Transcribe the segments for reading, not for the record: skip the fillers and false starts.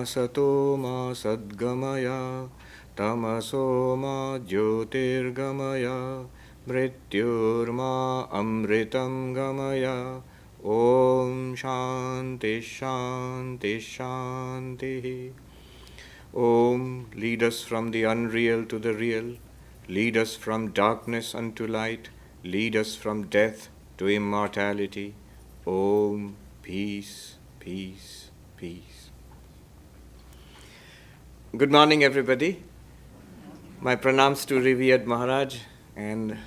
sato ma sadgamaya tamaso ma jyotirgamaya mrityurma amritam gamaya. Om Shanti Shanti Shanti. Om, lead us from the unreal to the real, lead us from darkness unto light, lead us from death to immortality. Om, peace, peace, peace. Good morning, everybody. My pranams to revered Maharaj and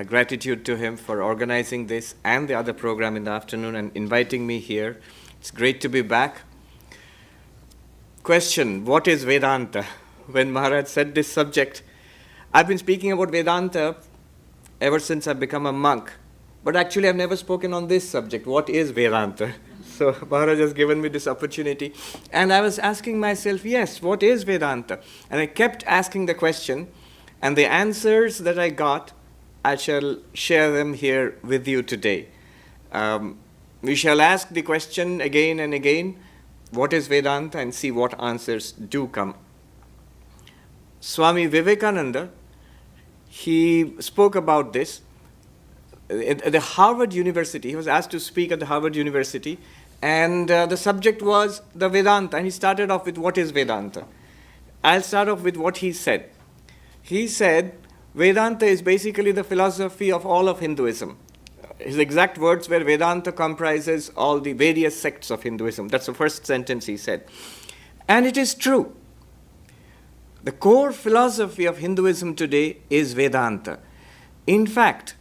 gratitude to him for organizing this and the other program in the afternoon and inviting me here. It's great to be back. Question, what is Vedanta? When Maharaj said this subject, I've been speaking about Vedanta ever since I've become a monk. But actually I've never spoken on this subject, what is Vedanta? So Maharaj has given me this opportunity. And I was asking myself, yes, what is Vedanta? And I kept asking the question, and the answers that I got, I shall share them here with you today. We shall ask the question again and again, what is Vedanta, and see what answers do come. Swami Vivekananda, he spoke about this at the Harvard University. He was asked to speak at the Harvard University, and the subject was the Vedanta, and he started off with what is Vedanta. I'll start off with what he said. He said, Vedanta is basically the philosophy of all of Hinduism. His exact words were, Vedanta comprises all the various sects of Hinduism. That's the first sentence he said. And it is true. The core philosophy of Hinduism today is Vedanta. In fact,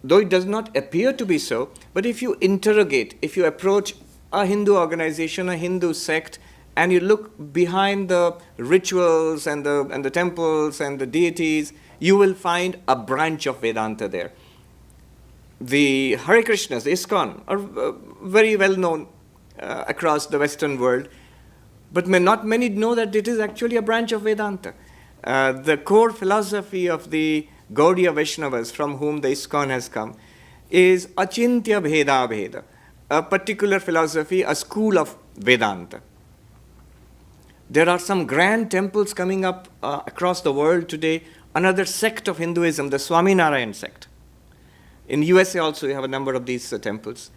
though it does not appear to be so, but if you interrogate, if you approach a Hindu organization, a Hindu sect, and you look behind the rituals and the temples and the deities, you will find a branch of Vedanta there. The Hare Krishnas, the ISKCON, are very well known across the Western world, but not many know that it is actually a branch of Vedanta. The core philosophy of the Gaudiya Vaishnavas, from whom the ISKCON has come, is Achintya Bheda Bheda, a particular philosophy, a school of Vedanta. There are some grand temples coming up across the world today. Another sect of Hinduism, the Swami sect. In USA also, you have a number of these temples.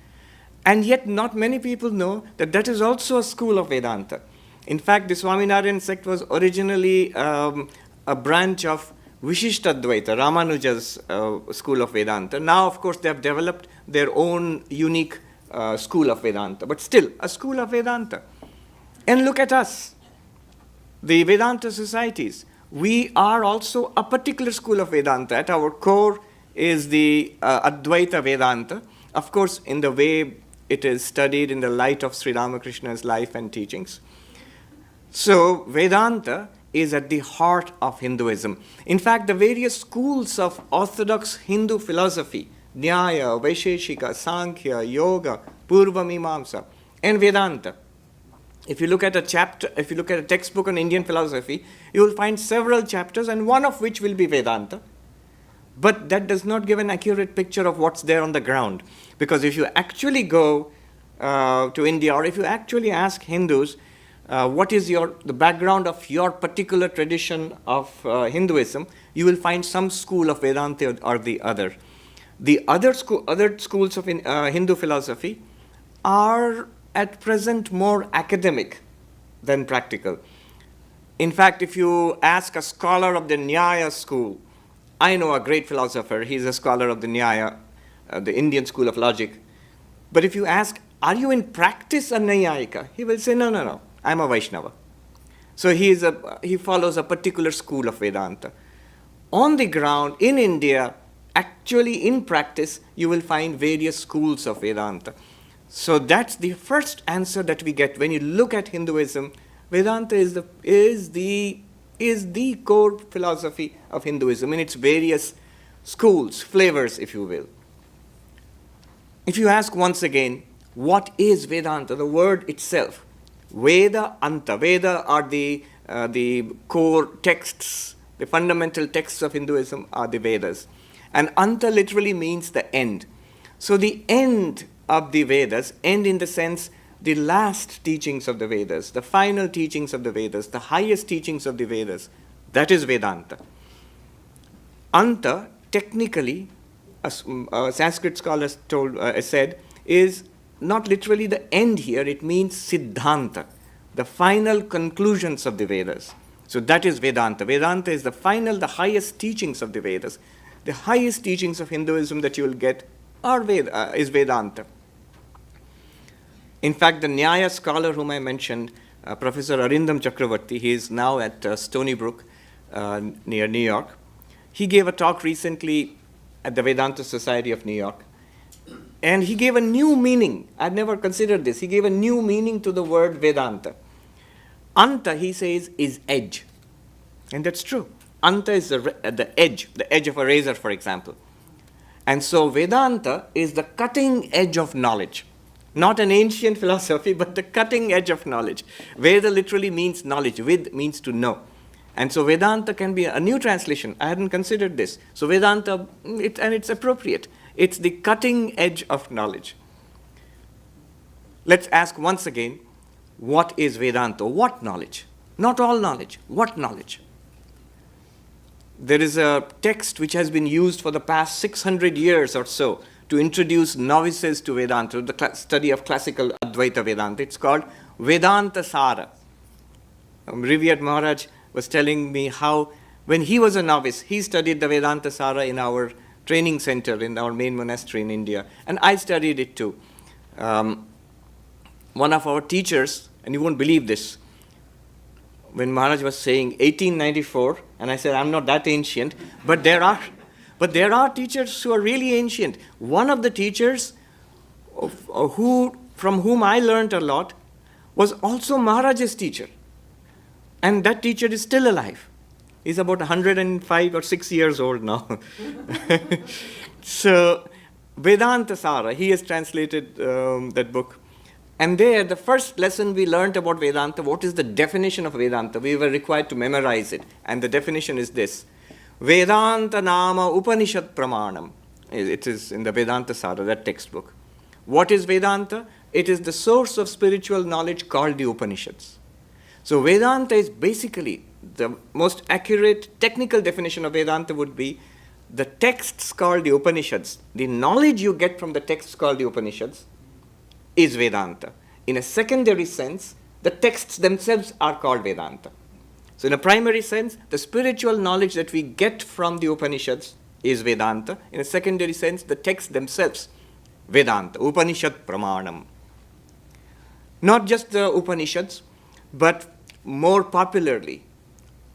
And yet not many people know that that is also a school of Vedanta. In fact, the Swaminarayan sect was originally a branch of Vishishtadvaita, Ramanuja's school of Vedanta. Now, of course, they have developed their own unique school of Vedanta, but still a school of Vedanta. And look at us, the Vedanta societies. We are also a particular school of Vedanta. At our core is the Advaita Vedanta, of course, in the way it is studied in the light of Sri Ramakrishna's life and teachings. So, Vedanta is at the heart of Hinduism. In fact, the various schools of orthodox Hindu philosophy, Nyaya, Vaisheshika, Sankhya, Yoga, Purva Mimamsa, and Vedanta. If you look at a textbook on Indian philosophy, you will find several chapters, and one of which will be Vedanta. But that does not give an accurate picture of what's there on the ground. Because if you actually go to India, or if you actually ask Hindus, what is the background of your particular tradition of Hinduism, you will find some school of Vedanta or the other. The other schools of Hindu philosophy are at present more academic than practical. In fact, if you ask a scholar of the Nyaya school, I know a great philosopher, he's a scholar of the Nyaya, the Indian school of logic. But if you ask, are you in practice a Nyayika? He will say, no, I'm a Vaishnava. So he follows a particular school of Vedanta. On the ground, in India, actually in practice, you will find various schools of Vedanta. So that's the first answer that we get when you look at Hinduism. Vedanta is the core philosophy of Hinduism in its various schools, flavors, if you will. If you ask once again, what is Vedanta? The word itself, Veda, Anta. Veda are the core texts, the fundamental texts of Hinduism are the Vedas. And Anta literally means the end. So the end of the Vedas, end in the sense the last teachings of the Vedas, the final teachings of the Vedas, the highest teachings of the Vedas. That is Vedanta. Anta, technically, as Sanskrit scholars said, is not literally the end here, it means Siddhanta, the final conclusions of the Vedas. So that is Vedanta. Vedanta is the final, the highest teachings of the Vedas. The highest teachings of Hinduism that you will get is Vedanta. In fact, the Nyaya scholar whom I mentioned, Professor Arindam Chakravarti, he is now at Stony Brook near New York. He gave a talk recently at the Vedanta Society of New York. And he gave a new meaning. I'd never considered this. He gave a new meaning to the word Vedanta. Anta, he says, is edge. And that's true. Anta is the edge of a razor, for example. And so Vedanta is the cutting edge of knowledge. Not an ancient philosophy, but the cutting edge of knowledge. Veda literally means knowledge. Vid means to know. And so Vedanta can be a new translation. I hadn't considered this. So Vedanta, and it's appropriate. It's the cutting edge of knowledge. Let's ask once again, what is Vedanta? What knowledge? Not all knowledge. What knowledge? There is a text which has been used for the past 600 years or so to introduce novices to Vedanta, the study of classical Advaita Vedanta. It's called Vedanta Sara. Revered Maharaj was telling me how, when he was a novice, he studied the Vedanta Sara in our training center in our main monastery in India, and I studied it too. One of our teachers, and you won't believe this, when Maharaj was saying 1894, and I said, I'm not that ancient, but there are teachers who are really ancient. One of the teachers from whom I learned a lot was also Maharaj's teacher. And that teacher is still alive. He's about 105 or 6 years old now. So, Vedanta Sara, he has translated that book. And there, the first lesson we learned about Vedanta, what is the definition of Vedanta? We were required to memorize it. And the definition is this. Vedanta Nama Upanishad Pramanam. It is in the Vedanta Sara, that textbook. What is Vedanta? It is the source of spiritual knowledge called the Upanishads. So Vedanta is basically, the most accurate technical definition of Vedanta would be the texts called the Upanishads. The knowledge you get from the texts called the Upanishads is Vedanta. In a secondary sense, the texts themselves are called Vedanta. So in a primary sense, the spiritual knowledge that we get from the Upanishads is Vedanta. In a secondary sense, the texts themselves, Vedanta, Upanishad Pramanam. Not just the Upanishads, but more popularly,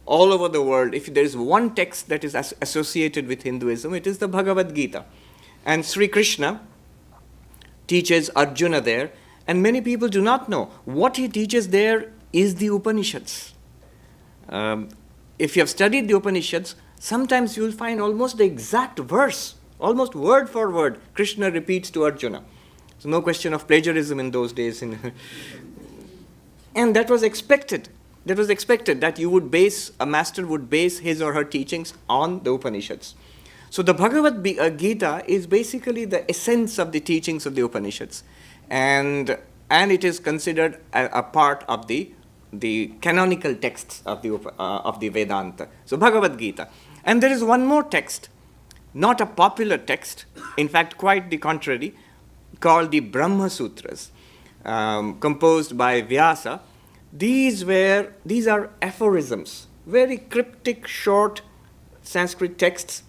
all over the world, if there is one text that is associated with Hinduism, it is the Bhagavad Gita. And Sri Krishna teaches Arjuna there, and many people do not know. What he teaches there is the Upanishads. If you have studied the Upanishads, sometimes you will find almost the exact verse, almost word for word, Krishna repeats to Arjuna. So no question of plagiarism in those days. And that was expected. That was expected that a master would base his or her teachings on the Upanishads. So the Bhagavad Gita is basically the essence of the teachings of the Upanishads. And it is considered a part of the canonical texts of the Vedanta. So Bhagavad Gita. And there is one more text, not a popular text, in fact quite the contrary, called the Brahma Sutras, composed by Vyasa. These are aphorisms, very cryptic, short Sanskrit texts,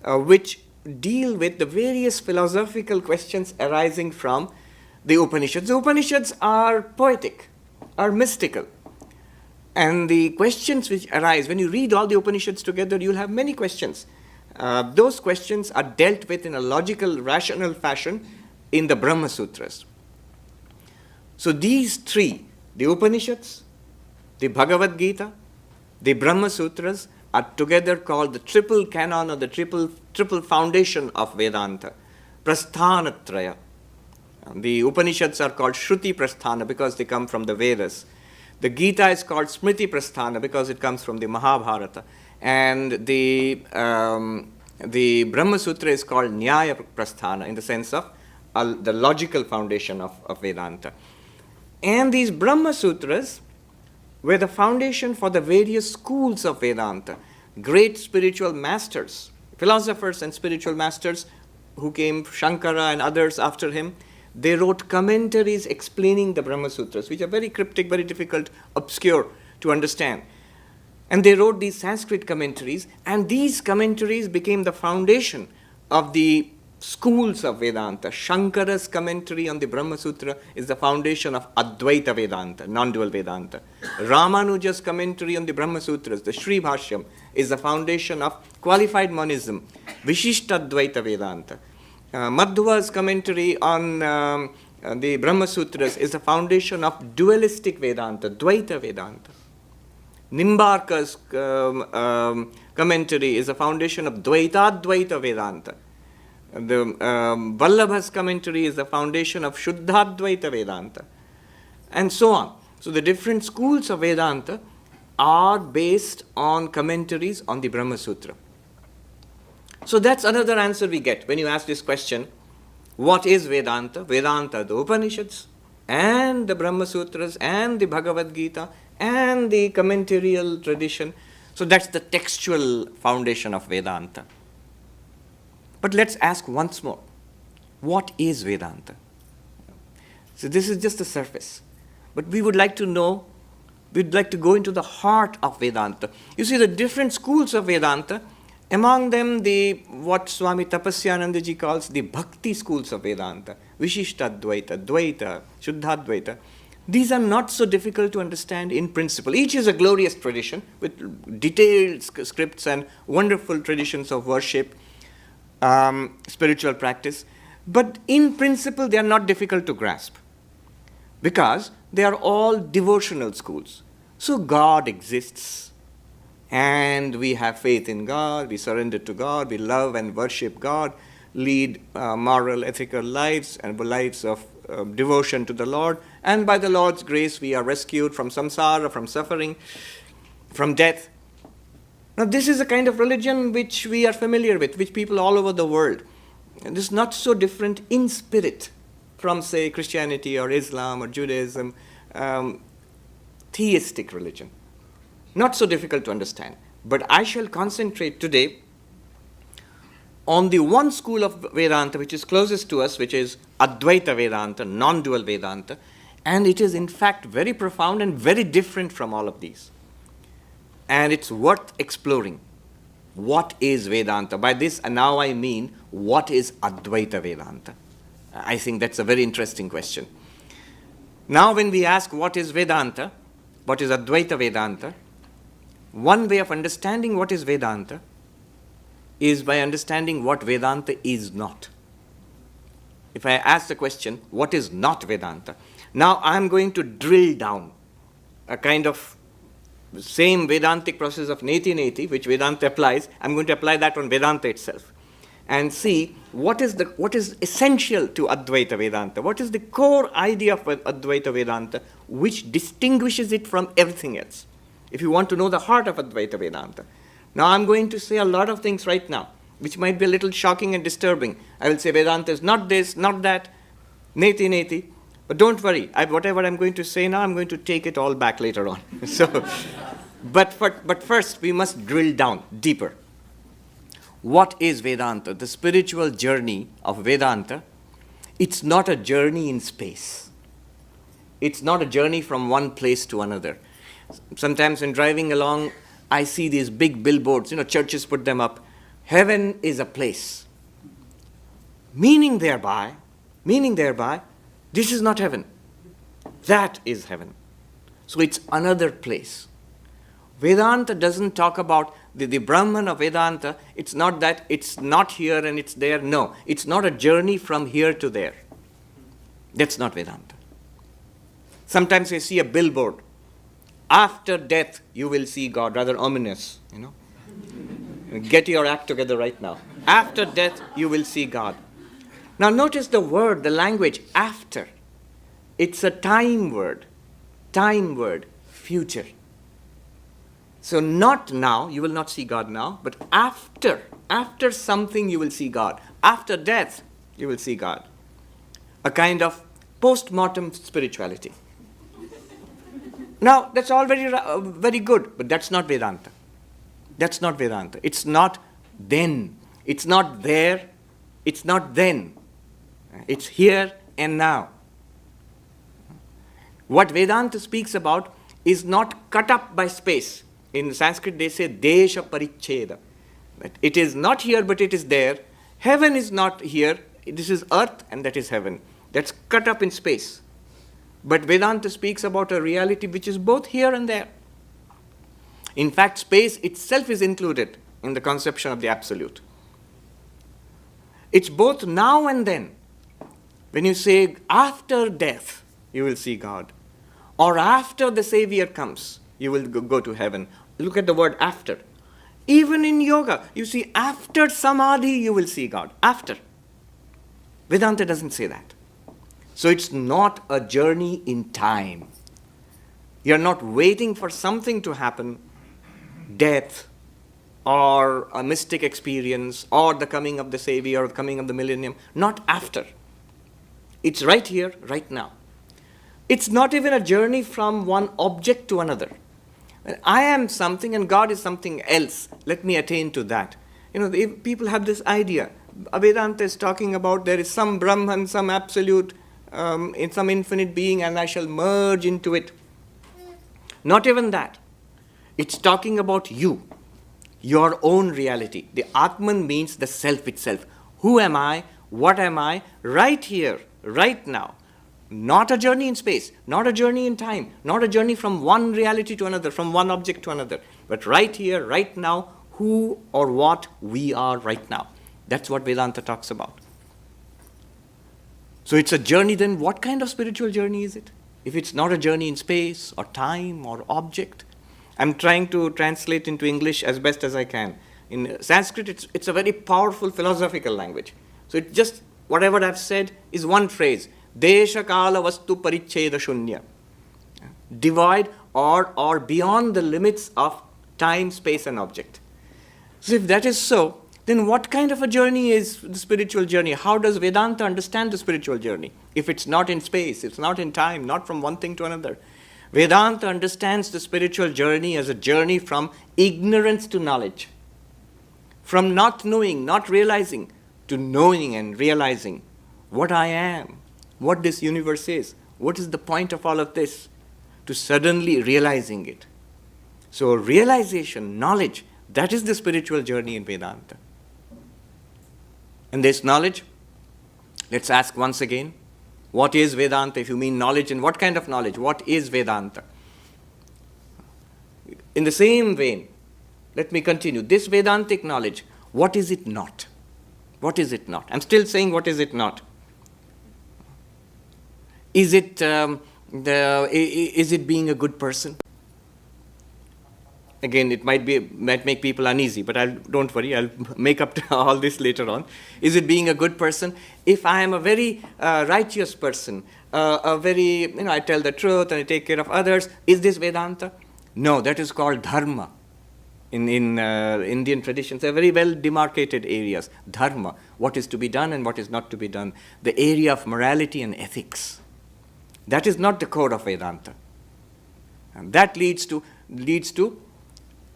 which deal with the various philosophical questions arising from the Upanishads. The Upanishads are poetic, are mystical. And the questions which arise, when you read all the Upanishads together, you'll have many questions. Those questions are dealt with in a logical, rational fashion in the Brahma Sutras. So these three, the Upanishads, the Bhagavad Gita, the Brahma Sutras, are together called the triple canon or the triple foundation of Vedanta, Prasthanatraya. The Upanishads are called Shruti Prasthana because they come from the Vedas. The Gita is called Smriti Prasthana because it comes from the Mahabharata. And the Brahma Sutra is called Nyaya Prasthana in the sense of the logical foundation of Vedanta. And these Brahma Sutras were the foundation for the various schools of Vedanta. Great spiritual masters, philosophers and spiritual masters who came, Shankara and others after him, they wrote commentaries explaining the Brahma Sutras, which are very cryptic, very difficult, obscure to understand. And they wrote these Sanskrit commentaries, and these commentaries became the foundation of the schools of Vedanta. Shankara's commentary on the Brahma Sutra is the foundation of Advaita Vedanta, non-dual Vedanta. Ramanuja's commentary on the Brahma Sutras, the Sri Bhashyam, is the foundation of qualified monism, Vishishtadvaita Vedanta. Madhva's commentary on the Brahma Sutras is the foundation of dualistic Vedanta, Dvaita Vedanta. Nimbarkar's commentary is the foundation of Dvaitadvaita Vedanta. The Vallabha's commentary is the foundation of Shuddhadvaita Vedanta, and so on. So the different schools of Vedanta are based on commentaries on the Brahma Sutra. So that's another answer we get when you ask this question, what is Vedanta? Vedanta, the Upanishads, and the Brahma Sutras, and the Bhagavad Gita, and the commentarial tradition. So that's the textual foundation of Vedanta. But let's ask once more, what is Vedanta? So this is just the surface. But we would like to know, we'd like to go into the heart of Vedanta. You see, the different schools of Vedanta, among them what Swami Tapasyananda ji calls the Bhakti schools of Vedanta, Vishishtadvaita, Dvaita, Shuddhadvaita. These are not so difficult to understand in principle. Each is a glorious tradition with detailed scripts and wonderful traditions of worship, spiritual practice. But in principle, they are not difficult to grasp because they are all devotional schools. So God exists and we have faith in God, we surrender to God, we love and worship God, lead moral, ethical lives and lives of devotion to the Lord, and by the Lord's grace we are rescued from samsara, from suffering, from death. Now this is a kind of religion which we are familiar with, which people all over the world. And this is not so different in spirit from, say, Christianity or Islam or Judaism, theistic religion. Not so difficult to understand. But I shall concentrate today on the one school of Vedanta which is closest to us, which is Advaita Vedanta, non-dual Vedanta, and it is in fact very profound and very different from all of these. And it's worth exploring. What is Vedanta? By this now I mean, what is Advaita Vedanta? I think that's a very interesting question. Now when we ask what is Vedanta, what is Advaita Vedanta, one way of understanding what is Vedanta is by understanding what Vedanta is not. If I ask the question, what is not Vedanta? Now I'm going to drill down a kind of same Vedantic process of neti, which Vedanta applies. I'm going to apply that on Vedanta itself and see what is essential to Advaita Vedanta. What is the core idea of Advaita Vedanta which distinguishes it from everything else? If you want to know the heart of Advaita Vedanta. Now I'm going to say a lot of things right now which might be a little shocking and disturbing. I will say Vedanta is not this, not that, neti. But don't worry, whatever I'm going to say now, I'm going to take it all back later on. But first, we must drill down deeper. What is Vedanta? The spiritual journey of Vedanta, it's not a journey in space. It's not a journey from one place to another. Sometimes when driving along, I see these big billboards, churches put them up. Heaven is a place. Meaning thereby, this is not heaven. That is heaven. So it's another place. Vedanta doesn't talk about the Brahman of Vedanta. It's not that it's not here and it's there. No, it's not a journey from here to there. That's not Vedanta. Sometimes I see a billboard. After death, you will see God. Rather ominous, Get your act together right now. After death, you will see God. Now notice the word, the language, after. It's a time word, future. So not now, you will not see God now, but after something you will see God. After death, you will see God. A kind of post-mortem spirituality. Now, that's all very good, but that's not Vedanta. That's not Vedanta. It's not then. It's not there. It's not then. It's here and now. What Vedanta speaks about is not cut up by space. In Sanskrit, they say desha paricheda. It is not here, but it is there. Heaven is not here. This is earth, and that is heaven. That's cut up in space. But Vedanta speaks about a reality which is both here and there. In fact, space itself is included in the conception of the absolute. It's both now and then. When you say after death, you will see God. Or after the Savior comes, you will go to heaven. Look at the word after. Even in yoga, you see after samadhi, you will see God. After. Vedanta doesn't say that. So it's not a journey in time. You're not waiting for something to happen, death, or a mystic experience, or the coming of the Savior, or the coming of the millennium. Not after. It's right here, right now. It's not even a journey from one object to another. I am something and God is something else. Let me attain to that. People have this idea. Vedanta is talking about there is some Brahman, some absolute, in some infinite being, and I shall merge into it. Not even that. It's talking about you, your own reality. The Atman means the self itself. Who am I? What am I? Right here, right now. Not a journey in space, not a journey in time, not a journey from one reality to another, from one object to another, but right here, right now, who or what we are right now. That's what Vedanta talks about. So it's a journey, then what kind of spiritual journey is it? If it's not a journey in space or time or object. I'm trying to translate into English as best as I can. In Sanskrit, it's a very powerful philosophical language. So it just, whatever I've said is one phrase. Desha kala vastu paricheda shunya. Divide or beyond the limits of time, space, and object. So if that is so, then what kind of a journey is the spiritual journey? How does Vedanta understand the spiritual journey? If it's not in space, it's not in time, not from one thing to another. Vedanta understands the spiritual journey as a journey from ignorance to knowledge. From not knowing, not realizing, to knowing and realizing what I am, what this universe is, what is the point of all of this, to suddenly realizing it. So realization, knowledge, that is the spiritual journey in Vedanta. And this knowledge, let's ask once again, what is Vedanta? If you mean knowledge, and what kind of knowledge? What is Vedanta? In the same vein, let me continue. This Vedantic knowledge, what is it not? What is it not? I'm still saying what is it not? Is it being a good person? Again, it might make people uneasy, but don't worry, I'll make up to all this later on. Is it being a good person? If I am a very righteous person, I tell the truth and I take care of others, is this Vedanta? No, that is called dharma. In Indian traditions, they're very well demarcated areas. Dharma, what is to be done and what is not to be done. The area of morality and ethics. That is not the core of Vedanta. And that leads to,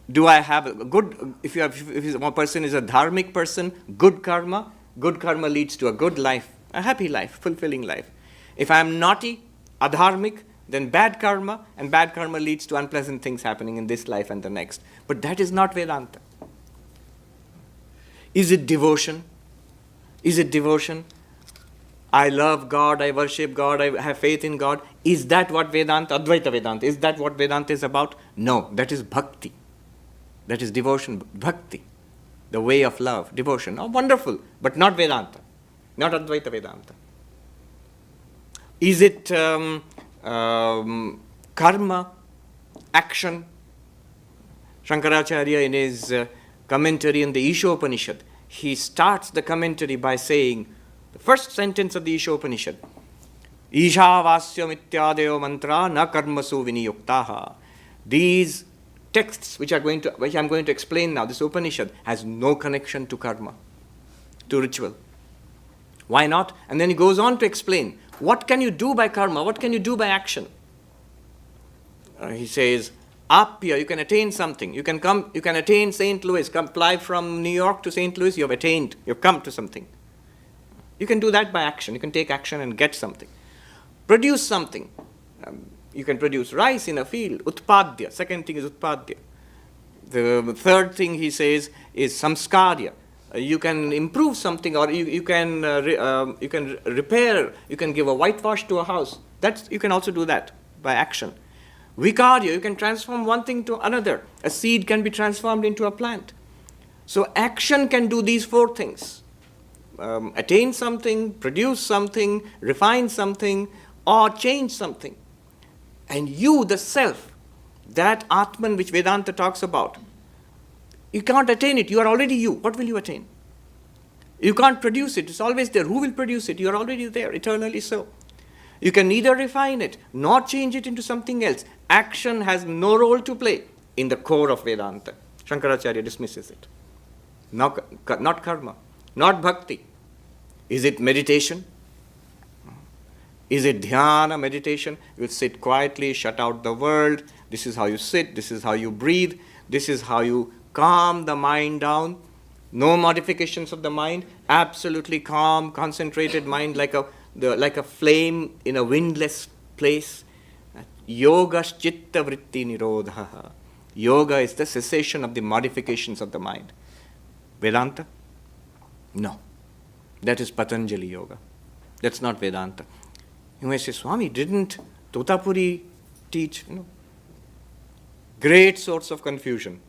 do I have a good, if one person is a dharmic person, good karma leads to a good life, a happy life, fulfilling life. If I am naughty, adharmic, then bad karma, and bad karma leads to unpleasant things happening in this life and the next. But that is not Vedanta. Is it devotion? Is it devotion? I love God, I worship God, I have faith in God. Is that what Vedanta, Advaita Vedanta, is that what Vedanta is about? No, that is bhakti. That is devotion, bhakti, the way of love, devotion. Oh, wonderful, but not Vedanta, not Advaita Vedanta. Is it karma, action? Shankaracharya, in his commentary on the Ishopanishad, he starts the commentary by saying, the first sentence of the Ishopanishad, Ishavasya mityadeo mantra na karmasu viniyuktaha. These texts which I'm going to explain now, this Upanishad, has no connection to karma, to ritual. Why not? And then he goes on to explain, what can you do by karma? What can you do by action? He says, Apya, you can attain something. You can attain St. Louis. Fly from New York to St. Louis, you've attained, you've come to something. You can do that by action. You can take action and get something. Produce something. You can produce rice in a field. Utpadya. Second thing is utpadya. The third thing he says is samskarya. You can improve something, or you can repair. You can give a whitewash to a house. You can also do that by action. Vikarya, you can transform one thing to another. A seed can be transformed into a plant. So action can do these four things. Attain something, produce something, refine something, or change something. And you, the self, that Atman which Vedanta talks about, you can't attain it. You are already you. What will you attain? You can't produce it. It's always there. Who will produce it? You are already there, eternally so. You can neither refine it nor change it into something else. Action has no role to play in the core of Vedanta. Shankaracharya dismisses it. Not karma, not bhakti. Is it meditation? Is it dhyana, meditation? You sit quietly, shut out the world. This is how you sit. This is how you breathe. This is how you calm the mind down. No modifications of the mind. Absolutely calm, concentrated mind like a flame in a windless place. Yoga chitta vritti nirodha. Yoga is the cessation of the modifications of the mind. Vedanta? No. That is Patanjali Yoga. That's not Vedanta. You may say, Swami, didn't Totapuri teach? No. Great source of confusion.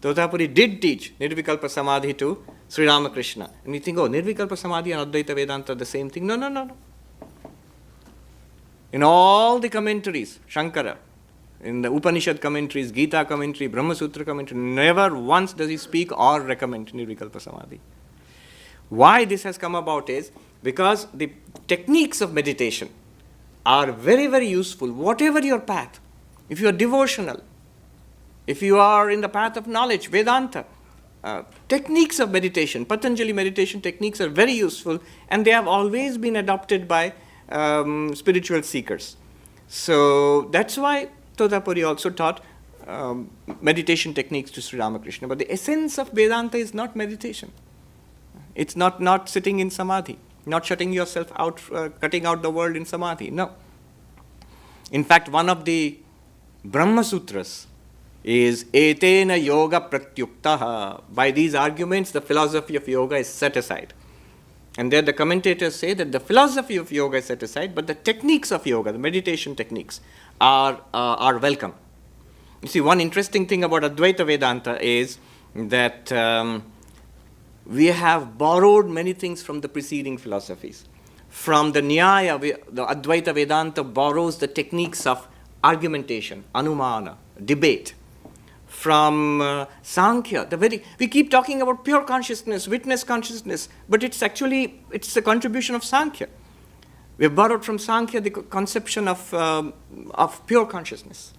Totapuri did teach Nirvikalpa Samadhi to Sri Ramakrishna. And you think, Nirvikalpa Samadhi and Advaita Vedanta are the same thing. No. In all the commentaries, Shankara, in the Upanishad commentaries, Gita commentary, Brahma Sutra commentary, never once does he speak or recommend Nirvikalpa Samadhi. Why this has come about is because the techniques of meditation are very, very useful, whatever your path. If you are devotional, if you are in the path of knowledge, Vedanta, techniques of meditation, Patanjali meditation techniques are very useful, and they have always been adopted by spiritual seekers. So that's why Totapuri also taught meditation techniques to Sri Ramakrishna. But the essence of Vedanta is not meditation. It's not sitting in samadhi, not shutting yourself out, cutting out the world in samadhi. No. In fact, one of the Brahma Sutras is etena yoga pratyuktaha. By these arguments, the philosophy of yoga is set aside. And there the commentators say that the philosophy of yoga is set aside, but the techniques of yoga, the meditation techniques, are welcome. You see, one interesting thing about Advaita Vedanta is that we have borrowed many things from the preceding philosophies. From the Nyaya, the Advaita Vedanta borrows the techniques of argumentation, anumana, debate. From Sankhya, we keep talking about pure consciousness, witness consciousness, but it's a contribution of Sankhya. We have borrowed from Sankhya the conception of pure consciousness.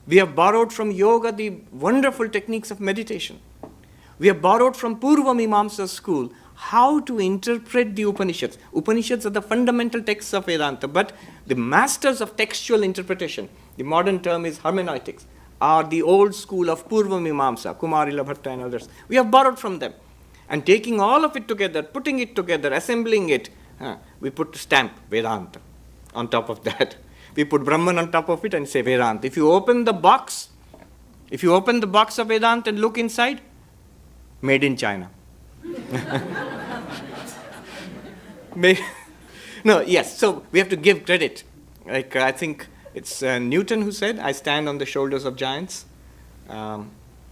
We have borrowed from yoga the wonderful techniques of meditation. We have borrowed from Purva Mimamsa school how to interpret the Upanishads. Upanishads are the fundamental texts of Vedanta, but the masters of textual interpretation, the modern term is hermeneutics, are the old school of Purva Mimamsa, Kumarila Bhatta and others. We have borrowed from them. And taking all of it together, putting it together, assembling it, we put stamp Vedanta on top of that. We put Brahman on top of it and say Vedanta. If you open the box of Vedanta and look inside, made in China. So we have to give credit. Like I think it's Newton who said, I stand on the shoulders of giants.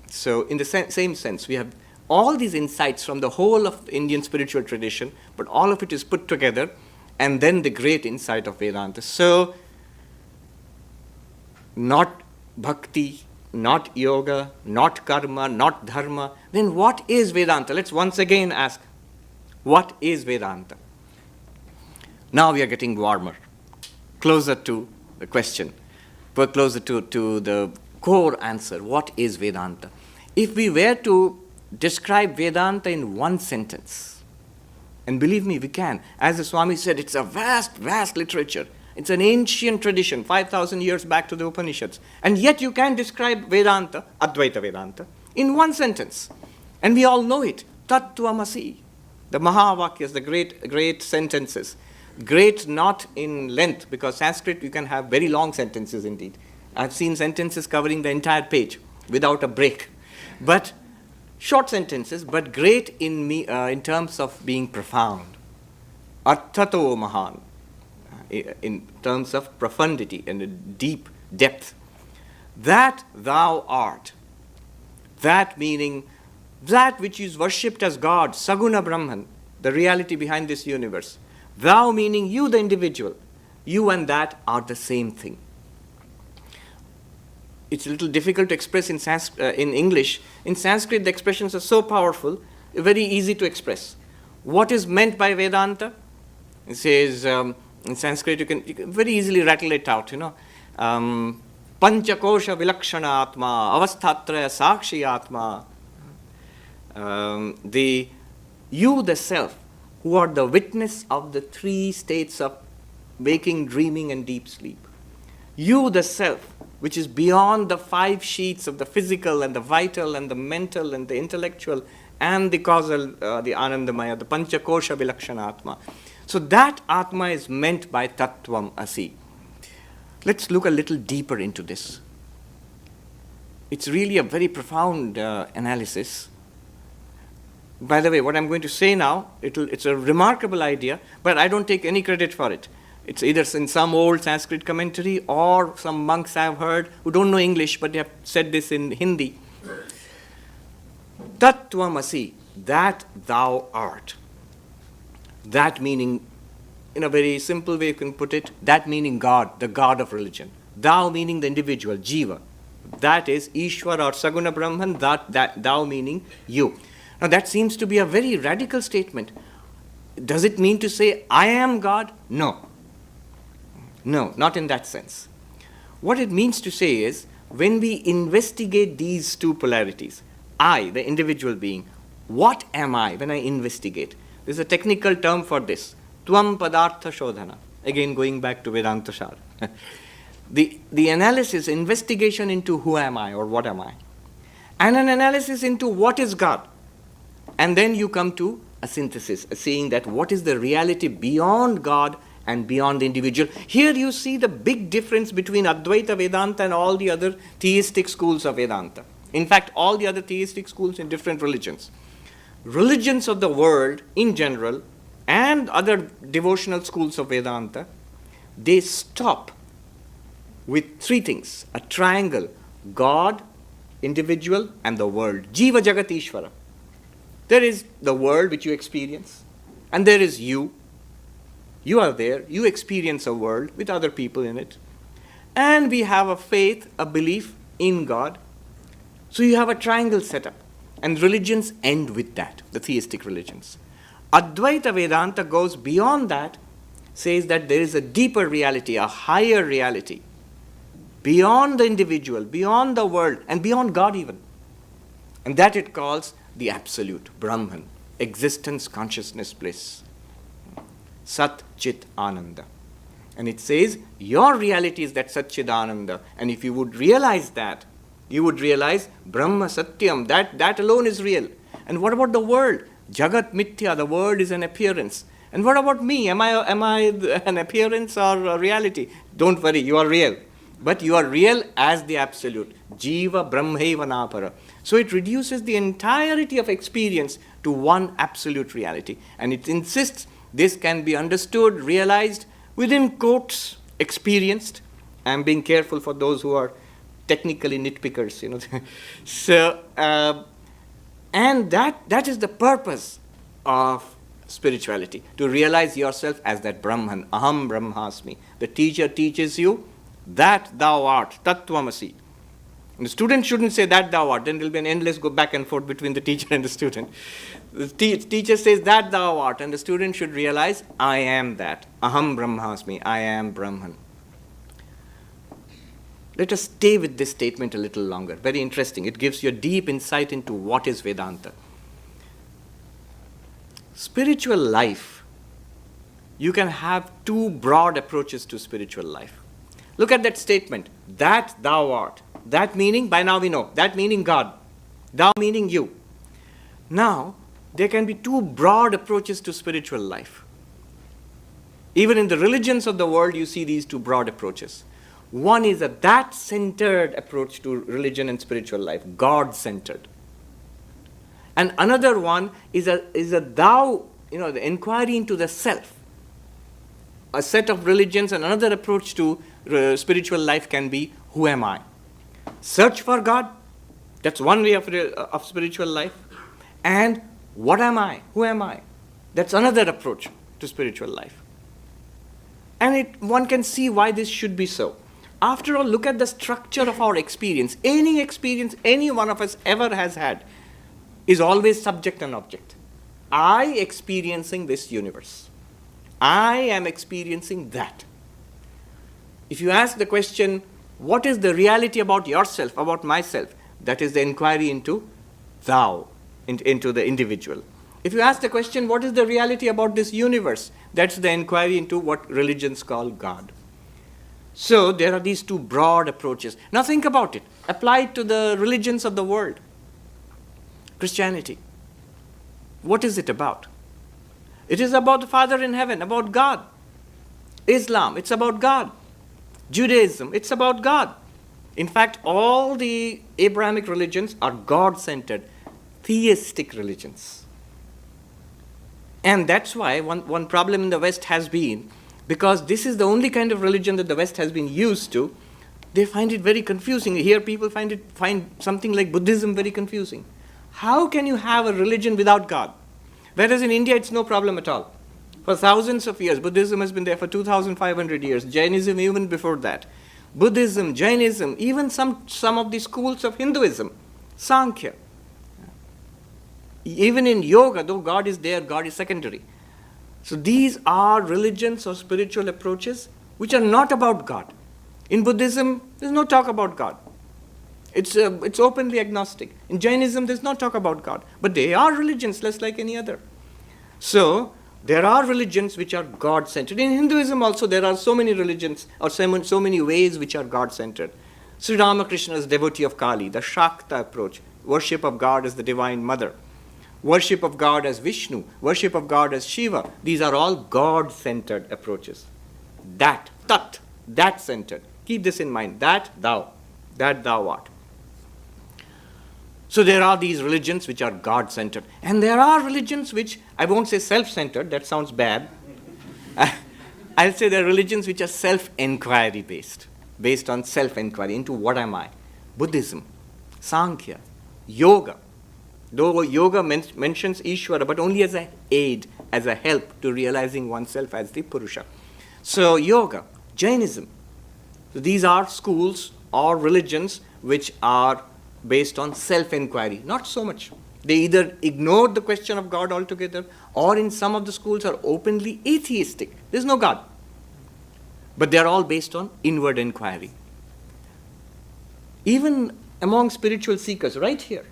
So in the same sense, we have all these insights from the whole of the Indian spiritual tradition, but all of it is put together, and then the great insight of Vedanta. So not bhakti, not yoga, not karma, not dharma. Then what is Vedanta? Let's once again ask, what is Vedanta? Now we are getting warmer, closer to the question, but closer to the core answer. What is Vedanta? If we were to describe Vedanta in one sentence, and believe me, we can. As the Swami said, it's a vast, vast literature. It's an ancient tradition, 5,000 years back to the Upanishads. And yet you can describe Vedanta, Advaita Vedanta, in one sentence. And we all know it, Tattvamasi. The Mahavakyas, the great sentences. Great not in length, because Sanskrit you can have very long sentences indeed. I've seen sentences covering the entire page without a break. But short sentences, but great in terms of being profound. Arthato Mahan, in terms of profundity and deep depth. That thou art, that meaning that which is worshipped as God, Saguna Brahman, the reality behind this universe. Thou meaning you, the individual. You and that are the same thing. It's a little difficult to express in English. In Sanskrit, the expressions are so powerful, very easy to express. What is meant by Vedanta? It says, in Sanskrit, you can very easily rattle it out, Panchakosha vilakshana atma, avasthatraya sakshi atma. You, the self, who are the witness of the three states of waking, dreaming, and deep sleep. You, the self, which is beyond the 5 sheets of the physical and the vital and the mental and the intellectual and the causal, the Anandamaya, the Panchakosha vilakshana atma. So that Atma is meant by Tattvam Asi. Let's look a little deeper into this. It's really a very profound analysis. By the way, what I'm going to say now, it's a remarkable idea, but I don't take any credit for it. It's either in some old Sanskrit commentary or some monks I've heard who don't know English, but they have said this in Hindi. Tattvamasi, that thou art. That meaning, in a very simple way you can put it, that meaning God, the God of religion. Thou meaning the individual, Jiva. That is Ishwar or Saguna Brahman, that thou meaning you. Now that seems to be a very radical statement. Does it mean to say, I am God? No. No, not in that sense. What it means to say is, when we investigate these two polarities, I, the individual being, what am I when I investigate? There's a technical term for this, Tvam Padartha Shodhana. Again, going back to Vedanta Shar. The analysis, investigation into who am I or what am I, and an analysis into what is God. And then you come to a synthesis, seeing that what is the reality beyond God and beyond the individual. Here you see the big difference between Advaita Vedanta and all the other theistic schools of Vedanta. In fact, all the other theistic schools in different religions. Religions of the world in general and other devotional schools of Vedanta, they stop with 3 things. A triangle, God, individual, and the world. Jiva Jagat Ishvara. There is the world which you experience, and there is you. You are there, you experience a world with other people in it. And we have a faith, a belief in God. So you have a triangle set up. And religions end with that, the theistic religions. Advaita Vedanta goes beyond that, says that there is a deeper reality, a higher reality, beyond the individual, beyond the world, and beyond God even. And that it calls the absolute, Brahman, existence, consciousness, bliss. Sat Chit Ananda. And it says, your reality is that Sat Chit Ananda. And if you would realize that, you would realize Brahma Satyam, that alone is real. And what about the world? Jagat Mithya, the world is an appearance. And what about me? Am I an appearance or a reality? Don't worry, you are real. But you are real as the absolute. Jiva Brahmaiva Napara. So it reduces the entirety of experience to one absolute reality. And it insists this can be understood, realized, within quotes, experienced. I'm being careful for those who are technically nitpickers, So, and that is the purpose of spirituality, to realize yourself as that Brahman, Aham Brahmasmi. The teacher teaches you that thou art, Tattvamasi. And the student shouldn't say that thou art, then there will be an endless go back and forth between the teacher and the student. The teacher says that thou art, and the student should realize, I am that. Aham Brahmasmi, I am Brahman. Let us stay with this statement a little longer. Very interesting. It gives you a deep insight into what is Vedanta. Spiritual life, you can have two broad approaches to spiritual life. Look at that statement, that thou art. That meaning, by now we know, that meaning God. Thou meaning you. Now, there can be two broad approaches to spiritual life. Even in the religions of the world, you see these two broad approaches. One is a that-centered approach to religion and spiritual life, God-centered. And another one is a thou, the inquiry into the self. A set of religions and another approach to spiritual life can be, who am I? Search for God, that's one way of spiritual life. And what am I? Who am I? That's another approach to spiritual life. And one can see why this should be so. After all, look at the structure of our experience. Any experience any one of us ever has had is always subject and object. I experiencing this universe. I am experiencing that. If you ask the question, what is the reality about yourself, about myself? That is the inquiry into thou, into the individual. If you ask the question, what is the reality about this universe? That's the inquiry into what religions call God. So there are these two broad approaches. Now think about it. Apply it to the religions of the world. Christianity. What is it about? It is about the Father in heaven, about God. Islam, it's about God. Judaism, it's about God. In fact, all the Abrahamic religions are God-centered, theistic religions. And that's why one problem in the West has been, because this is the only kind of religion that the West has been used to, they find it very confusing. Here people find something like Buddhism very confusing. How can you have a religion without God? Whereas in India it's no problem at all. For thousands of years, Buddhism has been there for 2,500 years, Jainism even before that. Buddhism, Jainism, even some of the schools of Hinduism, Sankhya. Even in yoga, though God is there, God is secondary. So these are religions or spiritual approaches which are not about God. In Buddhism, there's no talk about God. It's openly agnostic. In Jainism, there's no talk about God. But they are religions, just like any other. So there are religions which are God-centered. In Hinduism also, there are so many religions or so many ways which are God-centered. Sri Ramakrishna is devotee of Kali, the Shakta approach, worship of God as the Divine Mother, worship of God as Vishnu, worship of God as Shiva. These are all God-centered approaches. That-centered. Keep this in mind, that thou art. So there are these religions which are God-centered. And there are religions which, I won't say self-centered, that sounds bad. I'll say there are religions which are self-inquiry based on self-inquiry into what am I. Buddhism, Sankhya, Yoga. Though yoga mentions Ishvara, but only as an aid, as a help to realizing oneself as the Purusha. So yoga, Jainism. So these are schools or religions which are based on self-inquiry. Not so much. They either ignore the question of God altogether, or in some of the schools are openly atheistic. There's no God. But they're all based on inward inquiry. Even among spiritual seekers, right here,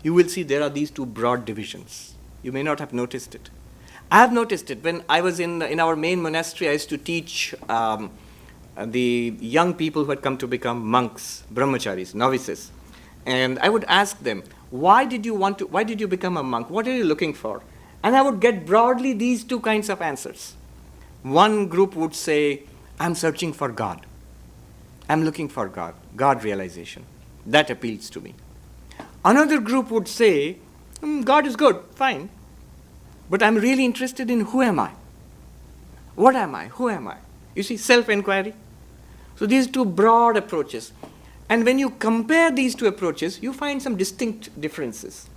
you will see there are these two broad divisions. You may not have noticed it. I have noticed it. When I was in our main monastery, I used to teach the young people who had come to become monks, brahmacharis, novices. And I would ask them, why did you become a monk? What are you looking for? And I would get broadly these two kinds of answers. One group would say, I'm searching for God. I'm looking for God realization. That appeals to me. Another group would say, God is good, fine. But I'm really interested in who am I? What am I? Who am I? You see, self-inquiry. So these two broad approaches. And when you compare these two approaches, you find some distinct differences.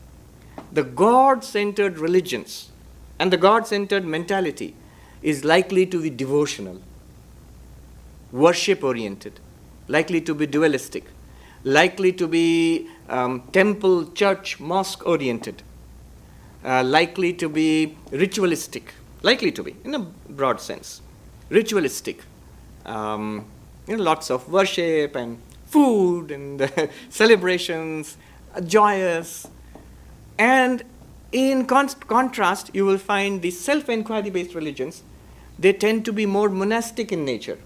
The God-centered religions and the God-centered mentality is likely to be devotional, worship-oriented, likely to be dualistic, likely to be temple, church, mosque-oriented, likely to be ritualistic, likely to be, in a broad sense, ritualistic. Lots of worship and food and celebrations, joyous. And in contrast, you will find the self-inquiry based religions, they tend to be more monastic in nature.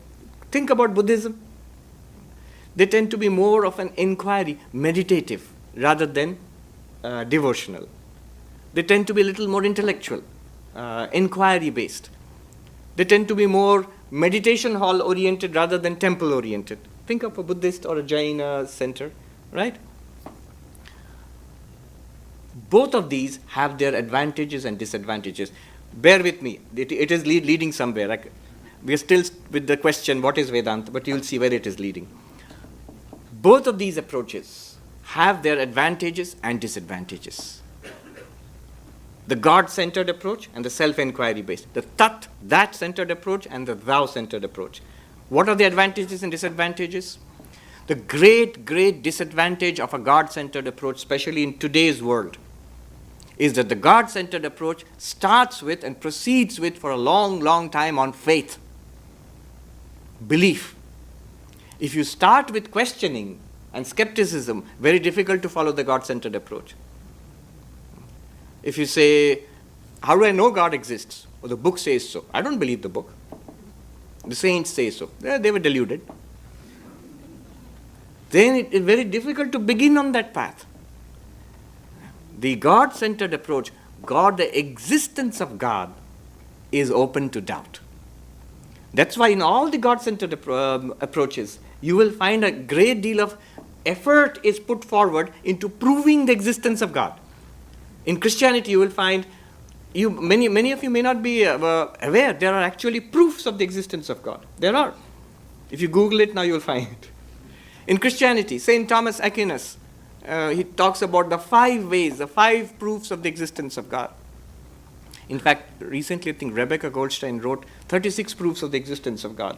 Think about Buddhism. They tend to be more of an inquiry, meditative, rather than devotional. They tend to be a little more intellectual, inquiry-based. They tend to be more meditation hall-oriented rather than temple-oriented. Think of a Buddhist or a Jaina center, right? Both of these have their advantages and disadvantages. Bear with me. It is leading somewhere. We are still with the question, what is Vedanta? But you'll see where it is leading. Both of these approaches have their advantages and disadvantages. The God-centered approach and the self-inquiry-based. The Tat, that-centered approach, and the thou-centered approach. What are the advantages and disadvantages? The great, great disadvantage of a God-centered approach, especially in today's world, is that the God-centered approach starts with and proceeds with for a long, long time on faith, belief. If you start with questioning and skepticism, very difficult to follow the God-centered approach. If you say, how do I know God exists? Or the book says so. I don't believe the book. The saints say so. They were deluded. Then it is very difficult to begin on that path. The God-centered approach, the existence of God, is open to doubt. That's why in all the God-centered approaches, you will find a great deal of effort is put forward into proving the existence of God. In Christianity, you will find, many of you may not be aware, there are actually proofs of the existence of God. There are. If you Google it now, you will find it. In Christianity, St. Thomas Aquinas, he talks about the 5 ways, the 5 proofs of the existence of God. In fact, recently I think Rebecca Goldstein wrote 36 proofs of the existence of God.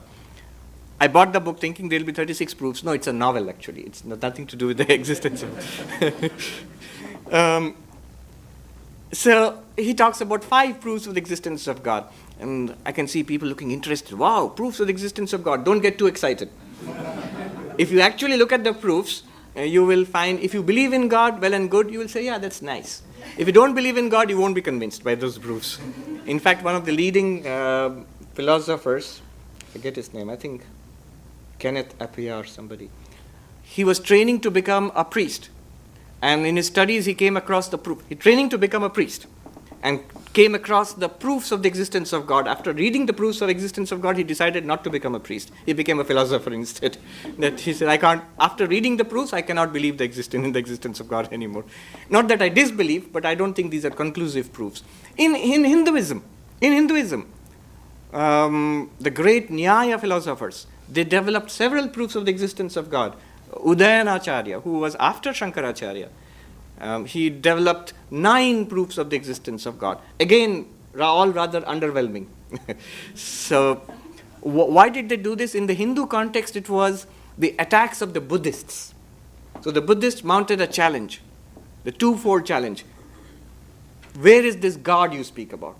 I bought the book thinking there will be 36 proofs. No, it's a novel actually. It's nothing to do with the existence of So he talks about 5 proofs of the existence of God. And I can see people looking interested. Wow, proofs of the existence of God. Don't get too excited. If you actually look at the proofs, you will find, if you believe in God, well and good, you will say, yeah, that's nice. If you don't believe in God, you won't be convinced by those proofs. In fact, one of the leading philosophers, I forget his name, I think Kenneth Appiah or somebody, he was training to become a priest. And in his studies, he came across the proof. He training to become a priest and came across the proofs of the existence of God. After reading the proofs of existence of God, he decided not to become a priest. He became a philosopher instead. That he said, after reading the proofs, I cannot believe in the existence of God anymore. Not that I disbelieve, but I don't think these are conclusive proofs. In Hinduism, the great Nyaya philosophers, they developed several proofs of the existence of God. Udayanacharya, who was after Shankaracharya, he developed 9 proofs of the existence of God. Again, all rather underwhelming. So, why did they do this? In the Hindu context, it was the attacks of the Buddhists. So the Buddhists mounted a challenge, the 2-fold challenge. Where is this God you speak about?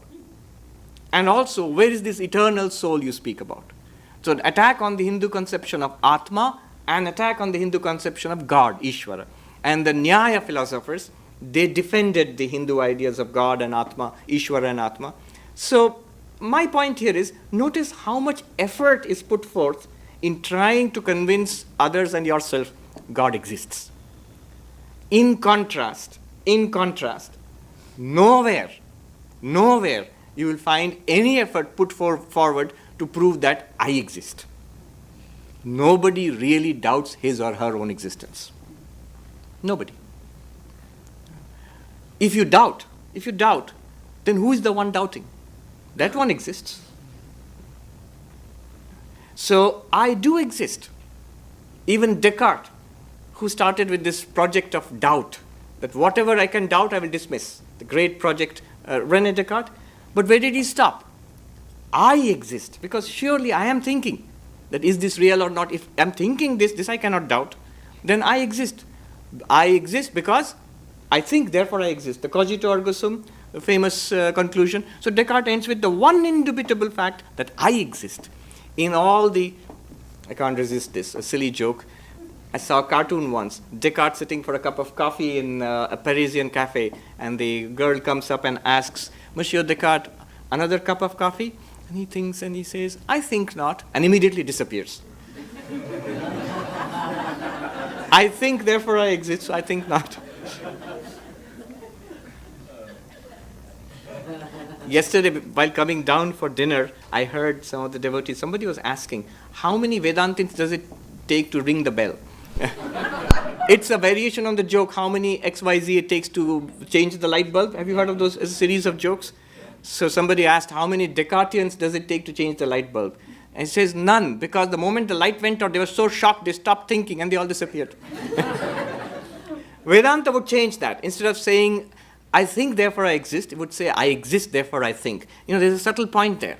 And also, where is this eternal soul you speak about? So an attack on the Hindu conception of Atma, an attack on the Hindu conception of God, Ishvara. And the Nyaya philosophers, they defended the Hindu ideas of God and Atma, Ishvara and Atma. So my point here is, notice how much effort is put forth in trying to convince others and yourself God exists. In contrast, nowhere you will find any effort put forward to prove that I exist. Nobody really doubts his or her own existence. Nobody. If you doubt, then who is the one doubting? That one exists. So I do exist. Even Descartes, who started with this project of doubt, that whatever I can doubt, I will dismiss. The great project, René Descartes. But where did he stop? I exist, because surely I am thinking that is this real or not. If I'm thinking this I cannot doubt, then I exist. I exist because I think, therefore I exist. The cogito ergo sum, the famous conclusion. So Descartes ends with the one indubitable fact that I exist. In all the, I can't resist this, a silly joke. I saw a cartoon once, Descartes sitting for a cup of coffee in a Parisian cafe, and the girl comes up and asks, Monsieur Descartes, another cup of coffee? And he thinks and he says, I think not, and immediately disappears. I think, therefore I exist, so I think not. Yesterday, while coming down for dinner, I heard some of the devotees, somebody was asking, how many Vedantins does it take to ring the bell? It's a variation on the joke, how many XYZ it takes to change the light bulb. Have you heard of those? It's a series of jokes. So somebody asked, how many Descartians does it take to change the light bulb? And he says, none, because the moment the light went out, they were so shocked, they stopped thinking and they all disappeared. Vedanta would change that. Instead of saying, I think, therefore I exist, it would say, I exist, therefore I think. There's a subtle point there.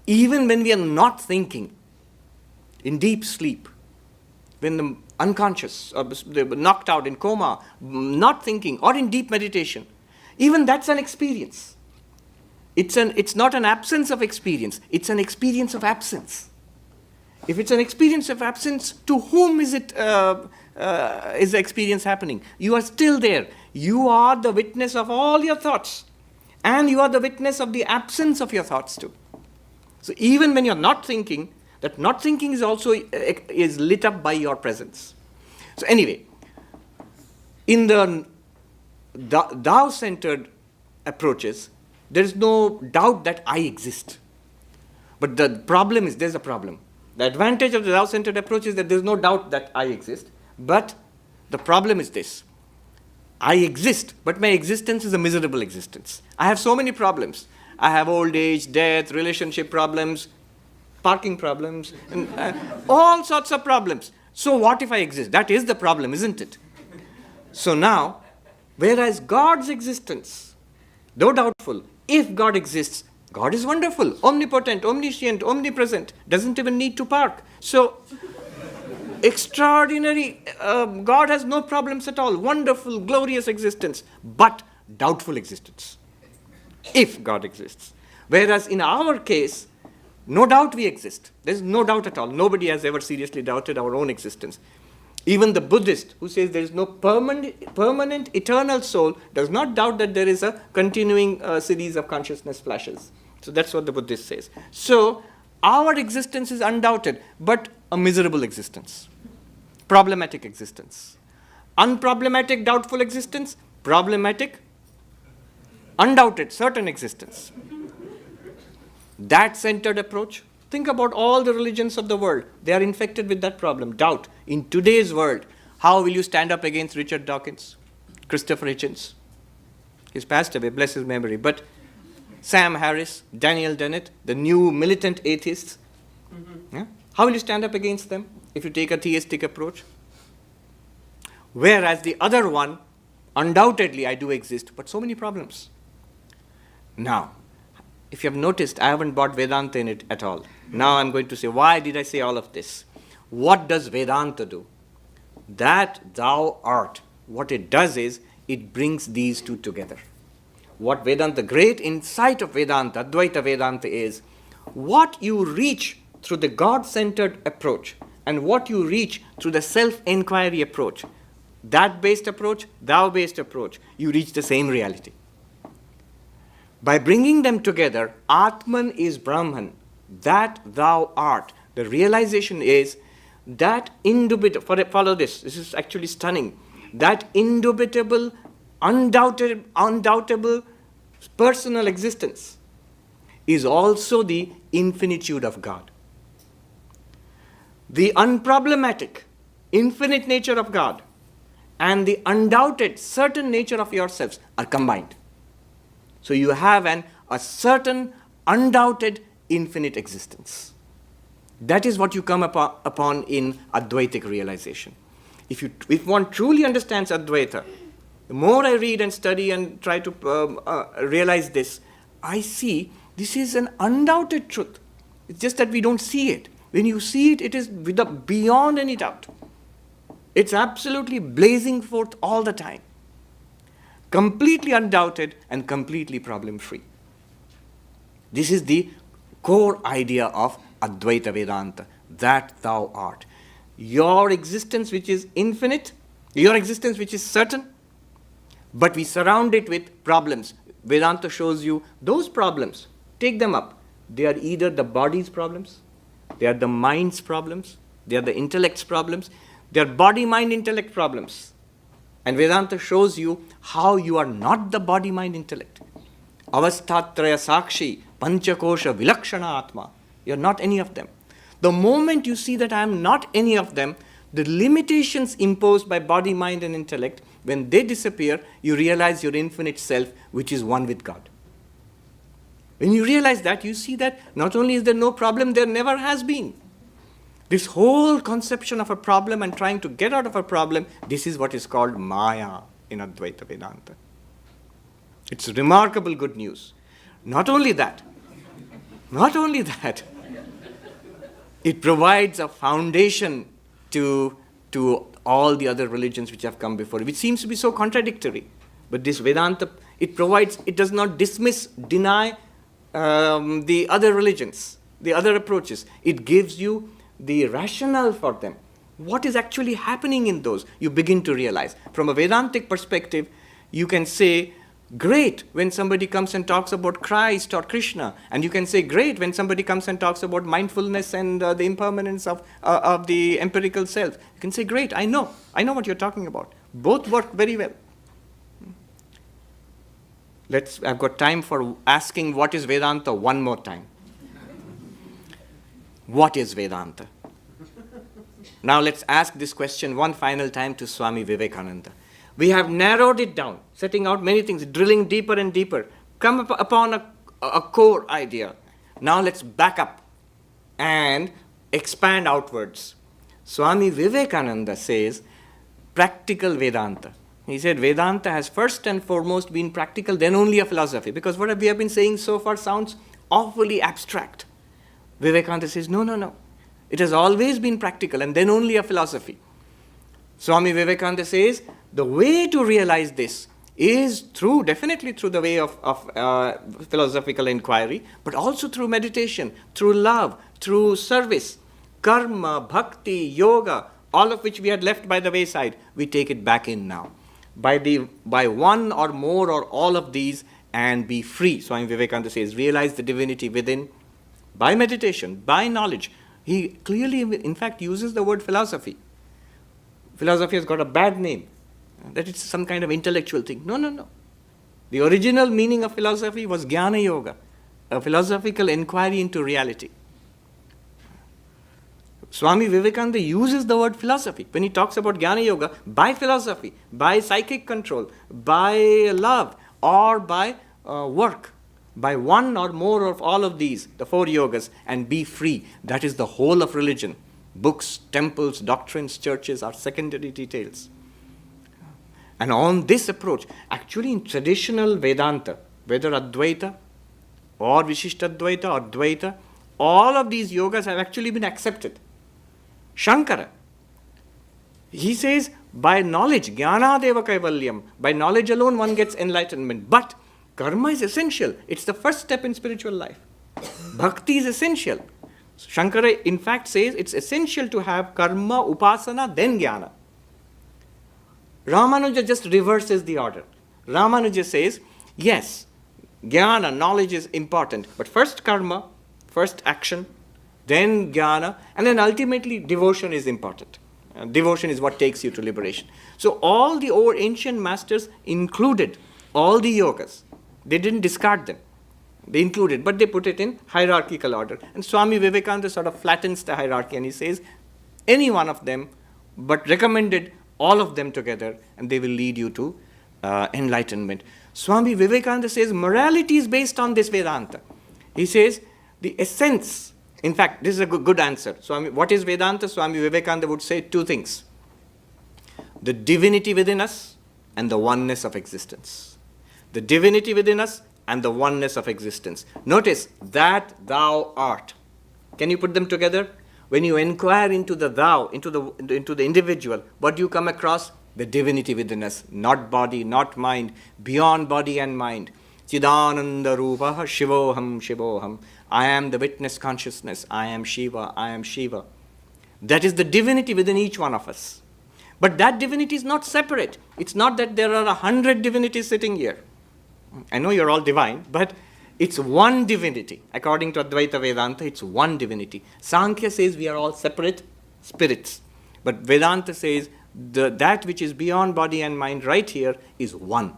Even when we are not thinking, in deep sleep, when the unconscious, or knocked out in coma, not thinking, or in deep meditation, even that's an experience. It's not an absence of experience, it's an experience of absence. If it's an experience of absence, to whom is the experience happening? You are still there. You are the witness of all your thoughts. And you are the witness of the absence of your thoughts too. So even when you're not thinking, that not thinking is also is lit up by your presence. So anyway, in the Tao-centered approaches, there is no doubt that I exist. But the problem is, there's a problem. The advantage of the Tao-centered approach is that there's no doubt that I exist. But the problem is this. I exist, but my existence is a miserable existence. I have so many problems. I have old age, death, relationship problems, parking problems, and all sorts of problems. So what if I exist? That is the problem, isn't it? So now, whereas God's existence, though doubtful, if God exists, God is wonderful, omnipotent, omniscient, omnipresent, doesn't even need to park. So, extraordinary, God has no problems at all, wonderful, glorious existence, but doubtful existence, if God exists. Whereas in our case, no doubt we exist. There's no doubt at all. Nobody has ever seriously doubted our own existence. Even the Buddhist who says there is no permanent eternal soul does not doubt that there is a continuing series of consciousness flashes. So that's what the Buddhist says. So our existence is undoubted, but a miserable existence. Problematic existence. Unproblematic, doubtful existence. Problematic, undoubted, certain existence. That centered approach. Think about all the religions of the world. They are infected with that problem, doubt. In today's world, how will you stand up against Richard Dawkins, Christopher Hitchens? He's passed away, bless his memory. But Sam Harris, Daniel Dennett, the new militant atheists. Yeah? How will you stand up against them if you take a theistic approach? Whereas the other one, undoubtedly I do exist, but so many problems. Now, if you have noticed, I haven't brought Vedanta in it at all. Now I'm going to say, why did I say all of this? What does Vedanta do? That thou art. What it does is, it brings these two together. What Vedanta, the great insight of Vedanta, Advaita Vedanta is, what you reach through the God-centered approach and what you reach through the self-inquiry approach, that based approach, thou-based approach, you reach the same reality. By bringing them together, Atman is Brahman, that thou art. The realization is that indubitable, follow this is actually stunning, that indubitable, undoubtable personal existence is also the infinitude of God. The unproblematic, infinite nature of God and the undoubted, certain nature of yourselves are combined. So you have a certain, undoubted, infinite existence. That is what you come upon in Advaitic realization. If one truly understands Advaita, the more I read and study and try to realize this, I see this is an undoubted truth. It's just that we don't see it. When you see it, it is beyond any doubt. It's absolutely blazing forth all the time. Completely undoubted and completely problem-free. This is the core idea of Advaita Vedanta, that thou art. Your existence which is infinite, your existence which is certain, but we surround it with problems. Vedanta shows you those problems. Take them up. They are either the body's problems, they are the mind's problems, they are the intellect's problems, they are body, mind, intellect problems. And Vedanta shows you how you are not the body, mind, intellect. Avastatraya sakshi, panchakosha vilakshana atma. You are not any of them. The moment you see that I am not any of them, the limitations imposed by body, mind, and intellect, when they disappear, you realize your infinite self, which is one with God. When you realize that, you see that not only is there no problem, there never has been. This whole conception of a problem and trying to get out of a problem, this is what is called Maya in Advaita Vedanta. It's remarkable good news. Not only that, it provides a foundation to all the other religions which have come before, which seems to be so contradictory. But this Vedanta, it does not dismiss, deny the other religions, the other approaches. It gives you the rationale for them. What is actually happening in those? You begin to realize. From a Vedantic perspective, you can say, great when somebody comes and talks about Christ or Krishna. And you can say, great when somebody comes and talks about mindfulness and the impermanence of the empirical self. You can say, great, I know what you're talking about. Both work very well. I've got time for asking what is Vedanta one more time. What is Vedanta? Now let's ask this question one final time to Swami Vivekananda. We have narrowed it down, setting out many things, drilling deeper and deeper, come upon a core idea. Now let's back up and expand outwards. Swami Vivekananda says, practical Vedanta. He said Vedanta has first and foremost been practical, then only a philosophy. Because what we have been saying so far sounds awfully abstract. Vivekananda says, no. It has always been practical and then only a philosophy. Swami Vivekananda says, the way to realize this is definitely through the way of philosophical inquiry, but also through meditation, through love, through service, karma, bhakti, yoga, all of which we had left by the wayside. We take it back in now. By one or more or all of these and be free. Swami Vivekananda says, realize the divinity within by meditation, by knowledge. He clearly, in fact, uses the word philosophy. Philosophy has got a bad name, that it's some kind of intellectual thing. No. The original meaning of philosophy was Jnana Yoga, a philosophical inquiry into reality. Swami Vivekananda uses the word philosophy when he talks about Jnana Yoga by philosophy, by psychic control, by love, or by work, by one or more of all of these, the 4 yogas, and be free. That is the whole of religion. Books, temples, doctrines, churches are secondary details. And on this approach, actually in traditional Vedanta, whether Advaita or Vishishtadvaita or Dvaita, all of these yogas have actually been accepted. Shankara, he says, by knowledge, jnanadeva kaivalyam, by knowledge alone one gets enlightenment. But karma is essential. It's the first step in spiritual life. Bhakti is essential. Shankara, in fact, says it's essential to have karma, upasana, then jnana. Ramanuja just reverses the order. Ramanuja says, yes, jnana, knowledge is important, but first karma, first action, then jnana, and then ultimately devotion is important. Devotion is what takes you to liberation. So all the old ancient masters included all the yogas. They didn't discard them. They included, but they put it in hierarchical order. And Swami Vivekananda sort of flattens the hierarchy and he says, any one of them, but recommended all of them together, and they will lead you to enlightenment. Swami Vivekananda says morality is based on this Vedanta. He says the essence, in fact, this is a good answer. Swami, what is Vedanta? Swami Vivekananda would say 2 things. The divinity within us and the oneness of existence. The divinity within us and the oneness of existence. Notice, that thou art. Can you put them together? When you inquire into the thou, into the individual, what do you come across? The divinity within us, not body, not mind, beyond body and mind. Chidananda Rupaha Shivoham Shivoham. I am the witness consciousness. I am Shiva. I am Shiva. That is the divinity within each one of us. But that divinity is not separate. It's not that there are 100 divinities sitting here. I know you're all divine, but It's one divinity. According to Advaita Vedanta, it's one divinity. Sankhya says we are all separate spirits. But Vedanta says that which is beyond body and mind right here is one.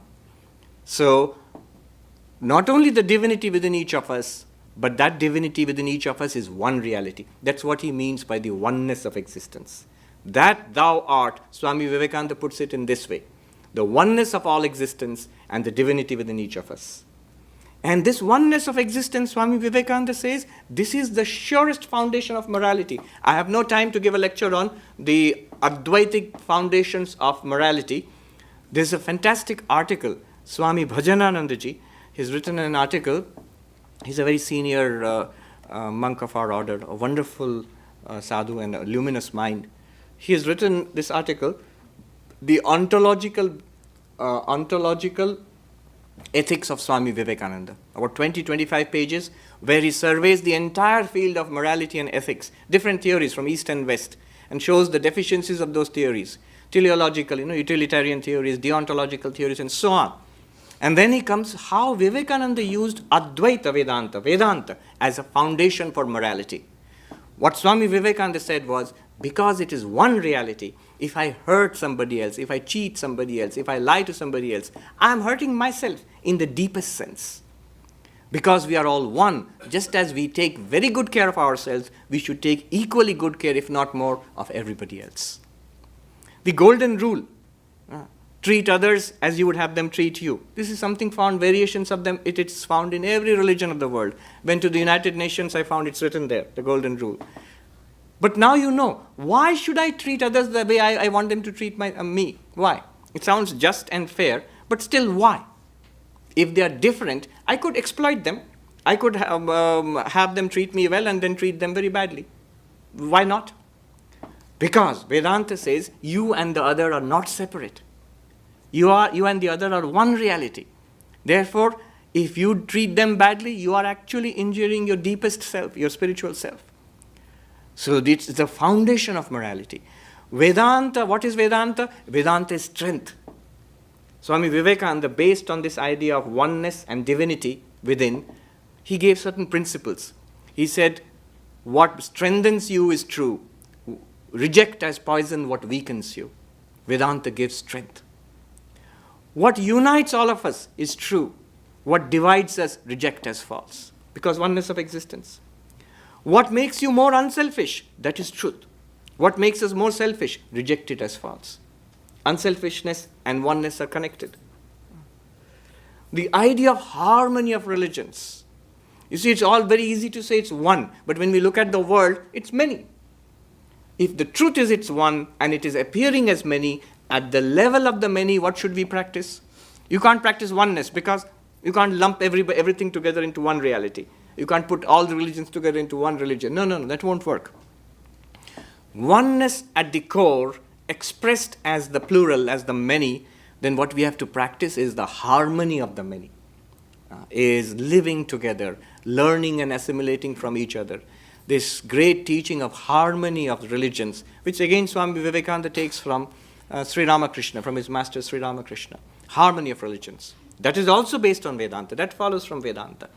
So, not only the divinity within each of us, but that divinity within each of us is one reality. That's what he means by the oneness of existence. That thou art, Swami Vivekananda puts it in this way: the oneness of all existence and the divinity within each of us. And this oneness of existence, Swami Vivekananda says, this is the surest foundation of morality. I have no time to give a lecture on the Advaitic foundations of morality. There's a fantastic article. Swami Bhajananandaji, he's written an article. He's a very senior monk of our order, a wonderful sadhu and a luminous mind. He has written this article, The Ontological Ethics of Swami Vivekananda, about 20-25 pages, where he surveys the entire field of morality and ethics, different theories from East and West, and shows the deficiencies of those theories, teleological, utilitarian theories, deontological theories, and so on. And then he comes how Vivekananda used Advaita Vedanta, as a foundation for morality. What Swami Vivekananda said was, because it is one reality, if I hurt somebody else, if I cheat somebody else, if I lie to somebody else, I am hurting myself in the deepest sense. Because we are all one, just as we take very good care of ourselves, we should take equally good care, if not more, of everybody else. The golden rule, treat others as you would have them treat you. This is something found, variations of them, it is found in every religion of the world. Went to the United Nations, I found it's written there, the golden rule. But now you know, why should I treat others the way I want them to treat me? Why? It sounds just and fair, but still why? If they are different, I could exploit them. I could have them treat me well and then treat them very badly. Why not? Because Vedanta says you and the other are not separate. You and the other are one reality. Therefore, if you treat them badly, you are actually injuring your deepest self, your spiritual self. So it's the foundation of morality. Vedanta, what is Vedanta? Vedanta is strength. Swami Vivekananda, based on this idea of oneness and divinity within, he gave certain principles. He said, what strengthens you is true. Reject as poison what weakens you. Vedanta gives strength. What unites all of us is true. What divides us, reject as false. Because oneness of existence. What makes you more unselfish? That is truth. What makes us more selfish? Reject it as false. Unselfishness and oneness are connected. The idea of harmony of religions. You see, it's all very easy to say it's one, but when we look at the world, it's many. If the truth is it's one and it is appearing as many, at the level of the many, what should we practice? You can't practice oneness because you can't lump everything together into one reality. You can't put all the religions together into one religion. No, that won't work. Oneness at the core, expressed as the plural, as the many, then what we have to practice is the harmony of the many. Is living together, learning and assimilating from each other. This great teaching of harmony of religions, which again Swami Vivekananda takes from Sri Ramakrishna, from his master Sri Ramakrishna. Harmony of religions. That is also based on Vedanta. That follows from Vedanta.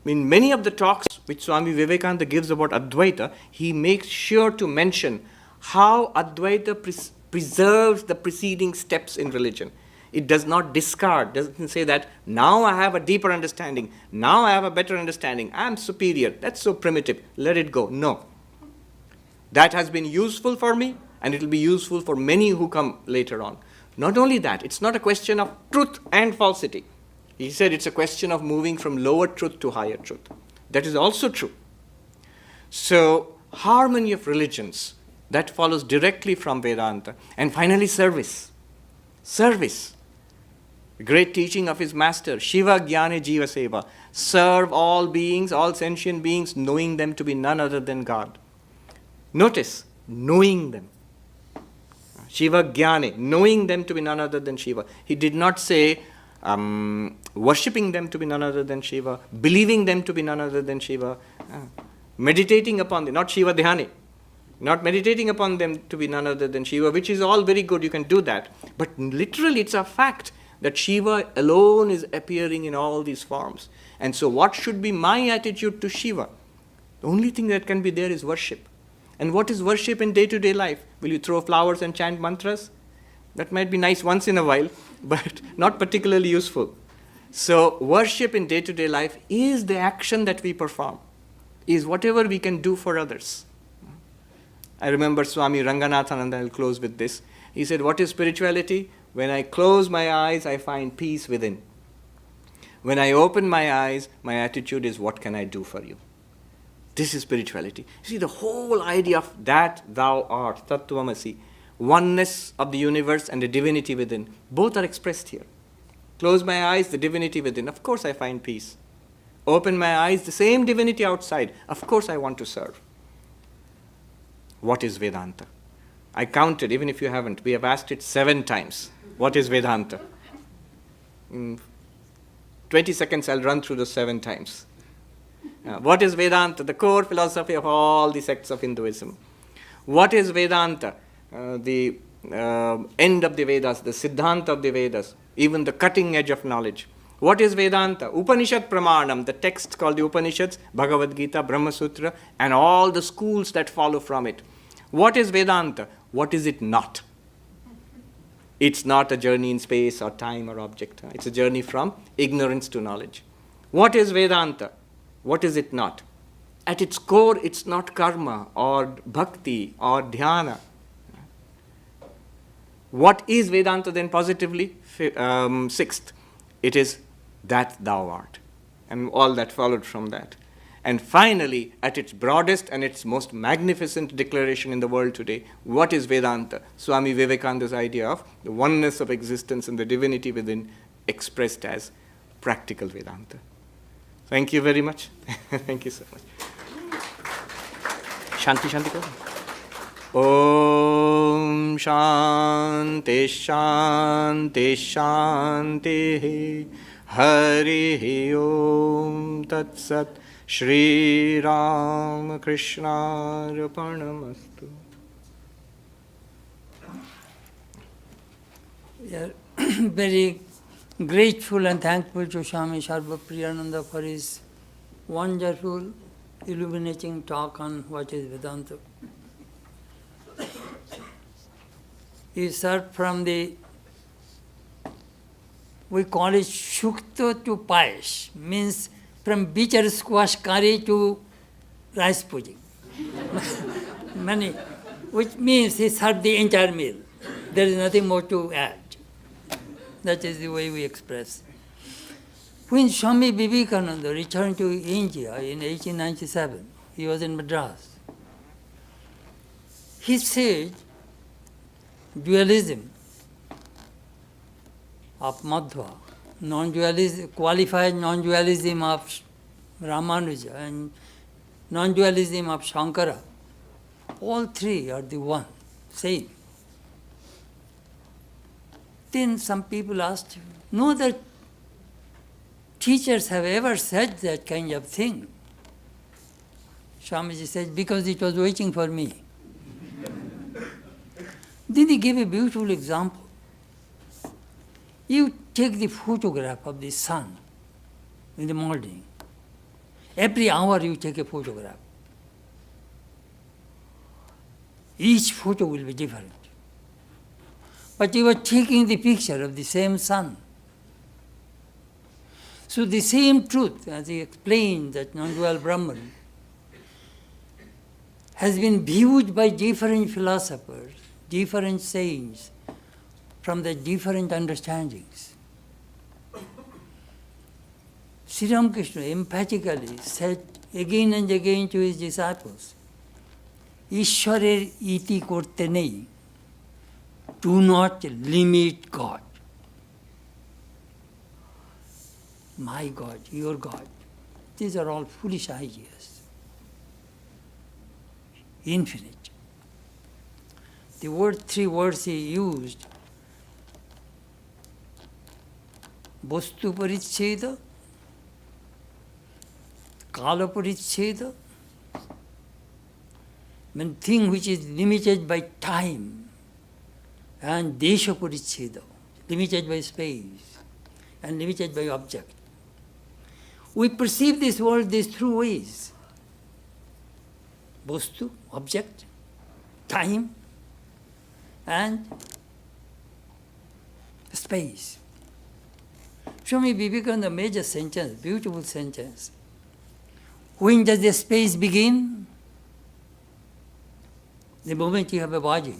In many of the talks which Swami Vivekananda gives about Advaita, he makes sure to mention how Advaita preserves the preceding steps in religion. It does not discard, doesn't say that now I have a deeper understanding, now I have a better understanding, I am superior, that's so primitive, let it go. No. That has been useful for me and it will be useful for many who come later on. Not only that, it's not a question of truth and falsity. He said it's a question of moving from lower truth to higher truth. That is also true. So, harmony of religions, that follows directly from Vedanta. And finally, service. Service. The great teaching of his master, Shiva Jnane Jiva Seva. Serve all beings, all sentient beings, knowing them to be none other than God. Notice, knowing them. Shiva Jnane, knowing them to be none other than Shiva. He did not say worshipping them to be none other than Shiva, believing them to be none other than Shiva, meditating upon them, not Shiva Dhyani, not meditating upon them to be none other than Shiva, which is all very good, you can do that. But literally it's a fact that Shiva alone is appearing in all these forms. And so what should be my attitude to Shiva? The only thing that can be there is worship. And what is worship in day-to-day life? Will you throw flowers and chant mantras? That might be nice once in a while, but not particularly useful. So worship in day-to-day life is the action that we perform, is whatever we can do for others. I remember Swami Ranganathananda, I'll close with this. He said, what is spirituality? When I close my eyes, I find peace within. When I open my eyes, my attitude is, what can I do for you? This is spirituality. See, the whole idea of that thou art, Tattvamasi, oneness of the universe and the divinity within, both are expressed here. Close my eyes, the divinity within, of course I find peace. Open my eyes, the same divinity outside, of course I want to serve. What is Vedanta? I counted, even if you haven't, we have asked it 7 times. What is Vedanta? In 20 seconds I'll run through the 7 times. What is Vedanta? The core philosophy of all the sects of Hinduism. What is Vedanta? The end of the Vedas, the Siddhanta of the Vedas, even the cutting edge of knowledge. What is Vedanta? Upanishad Pramanam, the texts called the Upanishads, Bhagavad Gita, Brahma Sutra, and all the schools that follow from it. What is Vedanta? What is it not? It's not a journey in space or time or object. It's a journey from ignorance to knowledge. What is Vedanta? What is it not? At its core, it's not karma or bhakti or dhyana. What is Vedanta then positively? 6th, it is that thou art, and all that followed from that. And finally, at its broadest and its most magnificent declaration in the world today, what is Vedanta? Swami Vivekananda's idea of the oneness of existence and the divinity within, expressed as practical Vedanta. Thank you very much. Thank you so much. Shanti, Shanti. Om Shanti, Shanti, Shanti. Hari Om Tat Sat. Shri Ram Krishna Arpanamastu. We are very grateful and thankful to Swami Sarvapriyananda for his wonderful, illuminating talk on what is Vedanta. He started from the, we call it Shukta to Payash, means from bitter squash curry to rice pudding. Many, which means he served the entire meal. There is nothing more to add. That is the way we express. When Swami Vivekananda returned to India in 1897, he was in Madras. He said, dualism of Madhva, non-dualism, qualified non-dualism of Ramanuja and non-dualism of Shankara, all 3 are the one, same. Then some people asked, no other teachers have ever said that kind of thing. Swamiji said, because it was waiting for me. Then he gave a beautiful example. You take the photograph of the sun in the morning. Every hour you take a photograph. Each photo will be different. But you are taking the picture of the same sun. So the same truth, as he explained, that non-dual Brahman, has been viewed by different philosophers, different saints, from the different understandings. Sri Ramakrishna emphatically said again and again to his disciples, Ishwarer iti korte nei. Do not limit God. My God, your God. These are all foolish ideas. Infinite. The 3 words he used, Vastu Paricheda, Kala Paricheda, mean thing which is limited by time, and Desha Paricheda, limited by space. and limited by object. We perceive this world these three ways: Vastu, object, time, and space. Swami Vivekananda made a sentence, beautiful sentence. When does the space begin? The moment you have a body.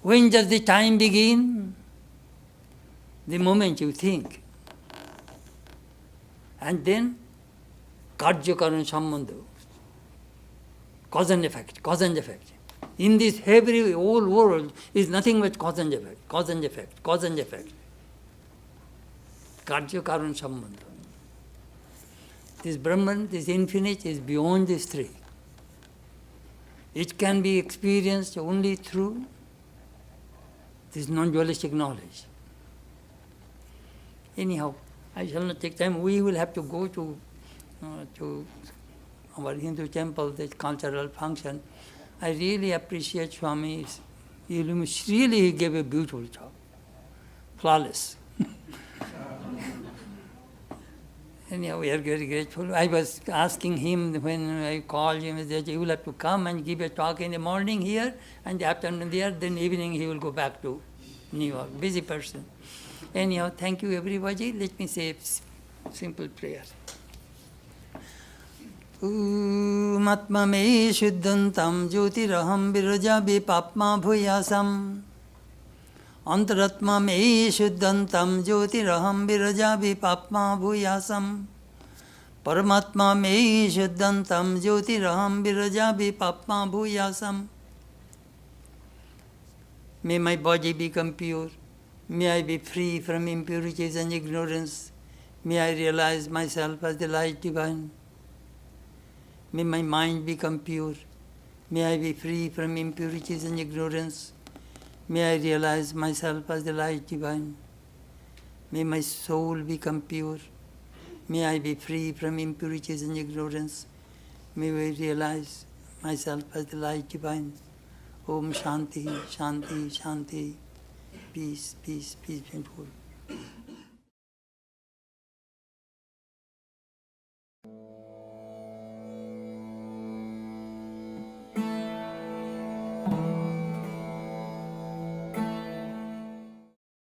When does the time begin? The moment you think. And then, karya karana sambandha, cause and effect, cause and effect. In this every whole world is nothing but cause and effect, cause and effect, cause and effect. Karya karana sambandha. This Brahman, this infinite, is beyond these three. It can be experienced only through this non-dualistic knowledge. Anyhow, I shall not take time. We will have to go to our Hindu temple, this cultural function. I really appreciate Swami's illumination. Really, he gave a beautiful job. Flawless. Anyhow, we are very grateful. I was asking him when I called him that he will have to come and give a talk in the morning here and the afternoon there, then evening he will go back to New York. Busy person. Anyhow, thank you everybody. Let me say a simple prayer. Matma me shuddhantam jyotiraham viraja vipapma bhuyasam. Antaratma me shuddhantam jyotiraham viraja vipapma bhuyasam. Paramatma me shuddhantam jyotiraham viraja vipapma bhuyasam. May my body become pure. May I be free from impurities and ignorance. May I realize myself as the light divine. May my mind become pure. May I be free from impurities and ignorance. May I realize myself as the light divine. May my soul become pure. May I be free from impurities and ignorance. May I realize myself as the light divine. Om Shanti, Shanti, Shanti. Peace, peace, peace, peaceful.